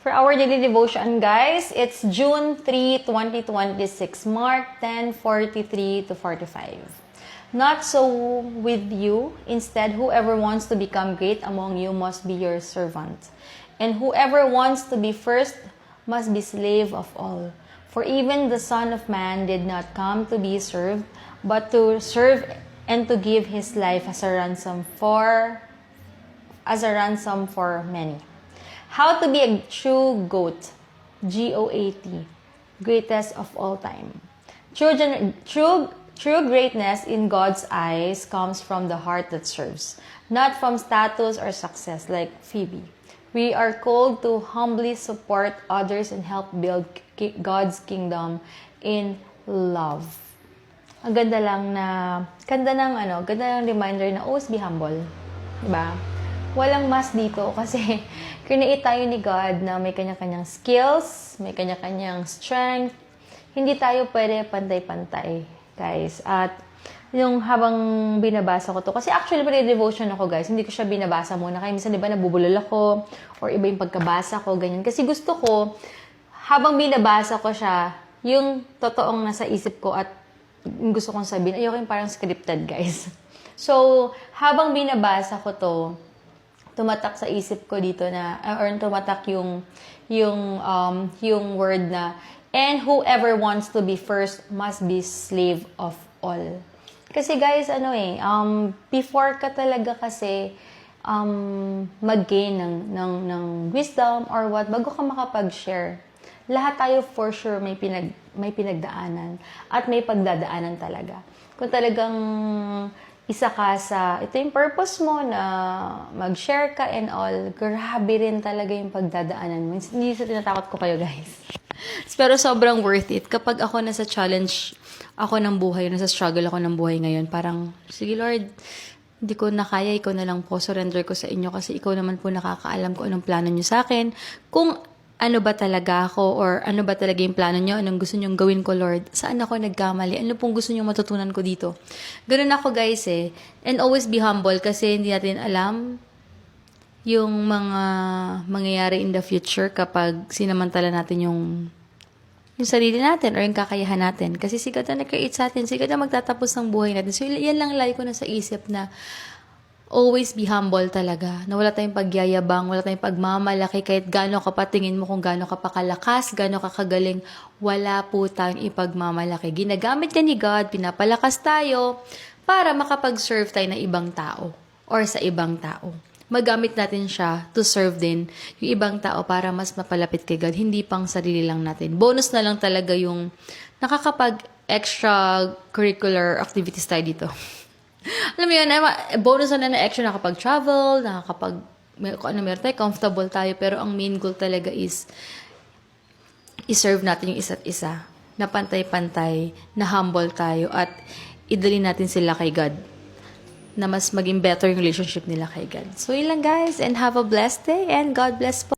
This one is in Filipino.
For our daily devotion, guys, it's June 3, 2026, Mark 10:43 to 45. Not so with you. Instead, whoever wants to become great among you must be your servant. And whoever wants to be first must be slave of all. For even the Son of Man did not come to be served, but to serve and to give his life as a ransom for many. How to be a true GOAT, G-O-A-T, greatest of all time. True greatness in God's eyes comes from the heart that serves, not from status or success like Phoebe. We are called to humbly support others and help build God's kingdom in love. Ang ganda lang ganda ng reminder na always be humble. Diba? Walang mas dito kasi create tayo ni God na may kanya-kanyang skills, may kanya-kanyang strength. Hindi tayo pwede pantay-pantay, guys. At yung habang binabasa ko to, kasi actually pre-devotion ako, guys, hindi ko siya binabasa muna. Kaya minsan, di ba, nabubulol ako or iba yung pagkabasa ko, ganyan. Kasi gusto ko, habang binabasa ko siya, yung totoong nasa isip ko at gusto kong sabihin, ayoko yung parang scripted, guys. So, habang binabasa ko to, tumatak sa isip ko dito na, or tumatak yung word na, and whoever wants to be first must be slave of all. Kasi guys, before ka talaga kasi mag-gain ng wisdom or what, bago ka makapag-share, lahat tayo for sure may pinagdaanan at may pagdadaanan talaga. Kung talagang isa ka sa, ito yung purpose mo na mag-share ka and all, grabe rin talaga yung pagdadaanan mo. Hindi sa tinatakot ko kayo, guys. Pero sobrang worth it. Kapag ako nasa challenge ako ng buhay, nasa struggle ako ng buhay ngayon, parang, sige Lord, hindi ko na kaya, ikaw na lang po, surrender ko sa inyo kasi ikaw naman po nakakaalam kung anong plano nyo sa akin. Kung ano ba talaga ako or ano ba talaga yung plano nyo, anong gusto nyong gawin ko, Lord, saan ako nagkamali, ano pong gusto nyong matutunan ko dito. Ganun ako, guys, eh. And always be humble kasi hindi natin alam yung mga mangyayari in the future kapag sinamantala natin yung sarili natin or yung kakayahan natin. Kasi si God na nag-create sa atin, si God na magtatapos ng buhay natin. So, yan lang lagi ko na sa isip na always be humble talaga. Na wala tayong pagyayabang, wala tayong pagmamalaki, kahit gaano ka patingin mo kung gaano ka pakalakas, gaano ka kagaling, wala po tayong ipagmamalaki. Ginagamit ka ni God, pinapalakas tayo para makapag-serve tayo ng ibang tao or sa ibang tao. Magamit natin siya to serve din yung ibang tao para mas mapalapit kay God. Hindi pang sarili lang natin. Bonus na lang talaga yung nakakapag-extracurricular activities tayo dito. Alam mo yun, bonus na extra nakakapag-travel, meron tayo, comfortable tayo. Pero ang main goal talaga is i-serve natin yung isa't isa. Na pantay-pantay, na humble tayo at idali natin sila kay God. Na mas maging better yung relationship nila kay God. So, yun lang guys, and have a blessed day and God bless po.